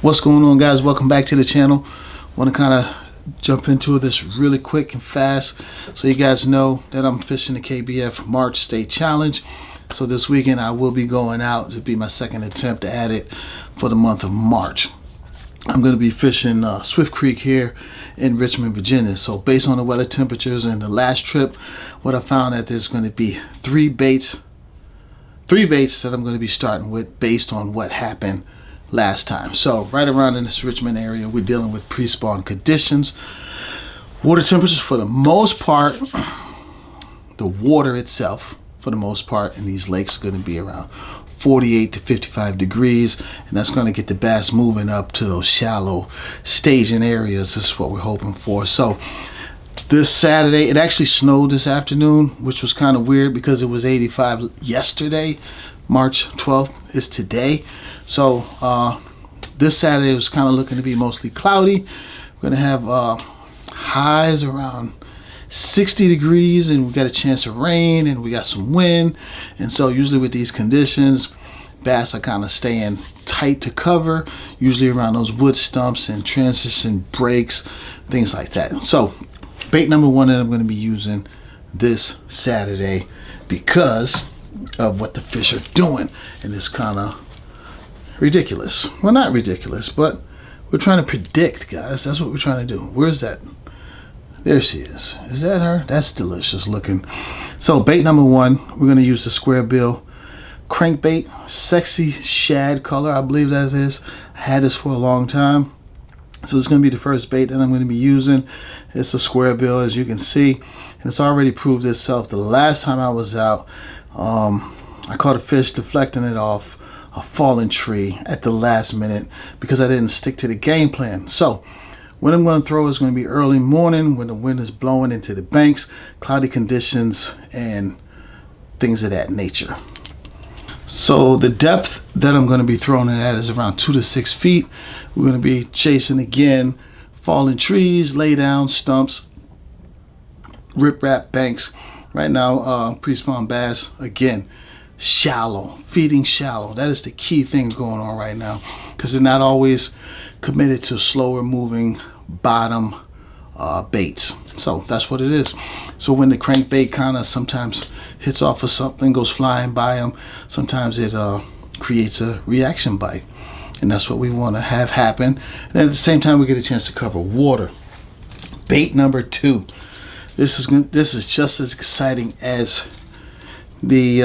What's going on, guys? Welcome back to the channel. Want to kind of jump into this really quick and fast so you guys know that I'm fishing the KBF March State Challenge. So this weekend I will be going out. It'll be my second attempt at it for the month of March. I'm going to be fishing Swift Creek here in Richmond, Virginia. So based on the weather temperatures and the last trip, what I found that there's going to be three baits that I'm going to be starting with based on what happened last time. So right around in this Richmond area, we're dealing with pre-spawn conditions. Water temperatures for the most part, the water itself for the most part in these lakes are going to be around 48 to 55 degrees, and that's going to get the bass moving up to those shallow staging areas. This is what we're hoping for. So this Saturday, it actually snowed this afternoon, which was kind of weird because it was 85 yesterday. March 12th is today. So this Saturday was kind of looking to be mostly cloudy. We're going to have highs around 60 degrees, and we got a chance of rain, and we got some wind. And so usually with these conditions, bass are kind of staying tight to cover, usually around those wood stumps and transition breaks, things like that. So bait number one that I'm going to be using this Saturday because of what the fish are doing, and it's kind of ridiculous. Well, not ridiculous, but we're trying to predict, guys. That's what we're trying to do. Where's that? There she is. Is that her? That's delicious looking. So bait number one, we're going to use the Squarebill Crankbait, sexy shad color, I believe that is. I had this for a long time. So it's going to be the first bait that I'm going to be using. It's a Squarebill, as you can see, and it's already proved itself. The last time I was out, I caught a fish deflecting it off a fallen tree at the last minute because I didn't stick to the game plan. So when I'm going to throw is going to be early morning when the wind is blowing into the banks, cloudy conditions, and things of that nature. So the depth that I'm going to be throwing it at is around 2 to 6 feet. We're going to be chasing again fallen trees, laydowns, stumps, riprap banks. Right now, pre-spawn bass, again, shallow, feeding shallow. That is the key thing going on right now because they're not always committed to slower moving bottom baits. So that's what it is. So when the crankbait kind of sometimes hits off of something, goes flying by them, sometimes it creates a reaction bite. And that's what we want to have happen. And at the same time, we get a chance to cover water. Bait number two. This is just as exciting as the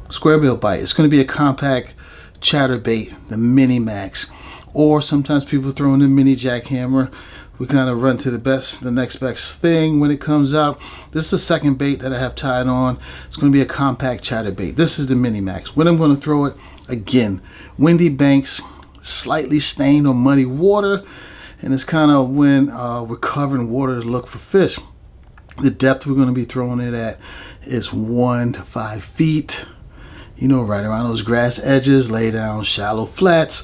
Squarebill bite. It's going to be a compact Chatterbait, the Mini Max, or sometimes people throw in the Mini Jackhammer. We kind of run to the next best thing when it comes out. This is the second bait that I have tied on. It's going to be a compact Chatterbait. This is the Mini Max. When I'm going to throw it, again, windy banks, slightly stained or muddy water. And it's kind of when we're covering water to look for fish. The depth we're going to be throwing it at is 1 to 5 feet. You know, right around those grass edges, lay down, shallow flats.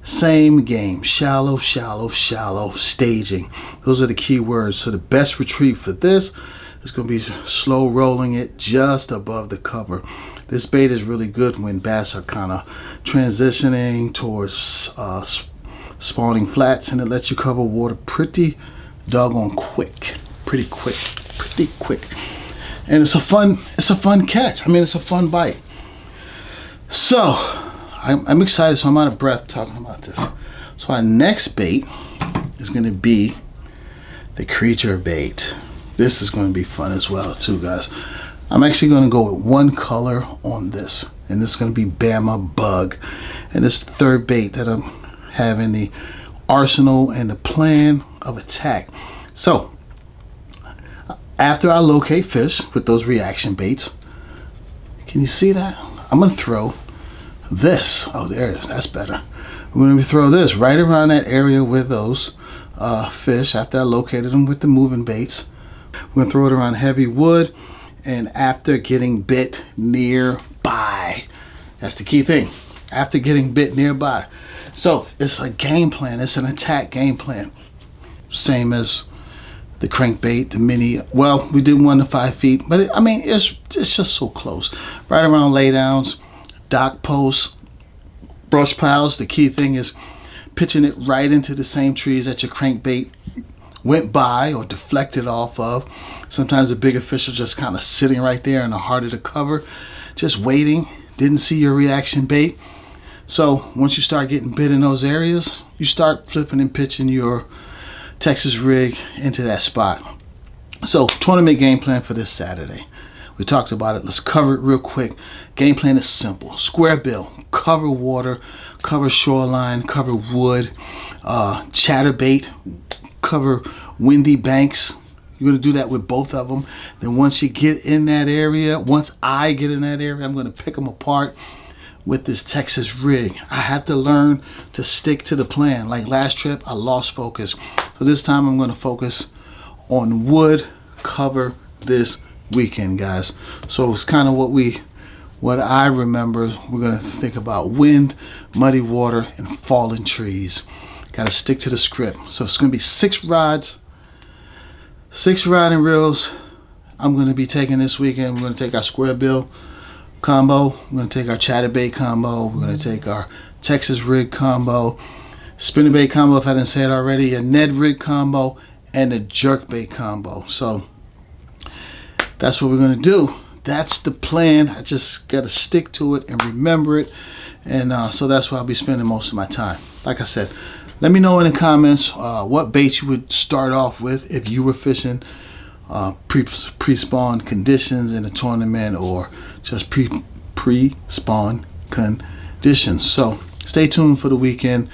Same game, shallow, shallow, shallow, staging. Those are the key words. So the best retreat for this is going to be slow rolling it just above the cover. This bait is really good when bass are kind of transitioning towards spawning flats, and it lets you cover water pretty doggone quick, pretty quick. And it's a fun catch. I mean, it's a fun bite. So I'm excited, so I'm out of breath talking about this. So our next bait is going to be the creature bait. This is going to be fun as well too, guys. I'm actually going to go with one color on this, and this is going to be Bama Bug. And this is the third bait that I'm having the arsenal and the plan of attack. So after I locate fish with those reaction baits, can you see that? I'm going to throw this. Oh, there it is. That's better. We're going to throw this right around that area with those fish after I located them with the moving baits. We're going to throw it around heavy wood and after getting bit nearby. That's the key thing. After getting bit nearby. So it's a game plan. It's an attack game plan. Same as the crankbait, the mini. Well, we did 1 to 5 feet, but I mean, it's just so close. Right around laydowns, dock posts, brush piles. The key thing is pitching it right into the same trees that your crankbait went by or deflected off of. Sometimes the bigger fish are just kind of sitting right there and are harder to cover, just waiting. Didn't see your reaction bait. So once you start getting bit in those areas, you start flipping and pitching your Texas rig into that spot. So tournament game plan for this Saturday. We talked about it. Let's cover it real quick. Game plan is simple. Squarebill, cover water, cover shoreline, cover wood, chatterbait, cover windy banks. You're going to do that with both of them. Then once you get in that area, once I get in that area, I'm going to pick them apart with this Texas rig. I have to learn to stick to the plan. Like last trip, I lost focus. So this time I'm going to focus on wood cover this weekend, guys. So it's kind of what I remember. We're going to think about wind, muddy water, and fallen trees. Got to stick to the script. So it's going to be 6 rods, 6 riding reels I'm going to be taking this weekend. We're going to take our Squarebill combo. We're going to take our Chatterbait combo. We're going to take our Texas rig combo, spinnerbait combo if I didn't say it already, a Ned rig combo, and a jerkbait combo. So that's what we're going to do. That's the plan. I just got to stick to it and remember it. And so that's where I'll be spending most of my time. Like I said, let me know in the comments what bait you would start off with if you were fishing pre-spawn conditions in a tournament or just pre-spawn conditions. So stay tuned for the weekend.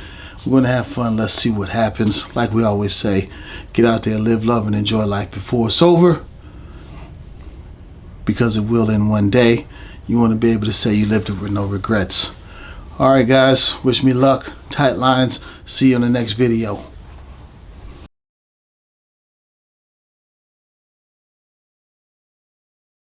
We're going to have fun. Let's see what happens. Like we always say, get out there, live, love, and enjoy life before it's over, because it will in one day. You want to be able to say you lived it with no regrets. All right, guys, wish me luck, tight lines. See you in the next video.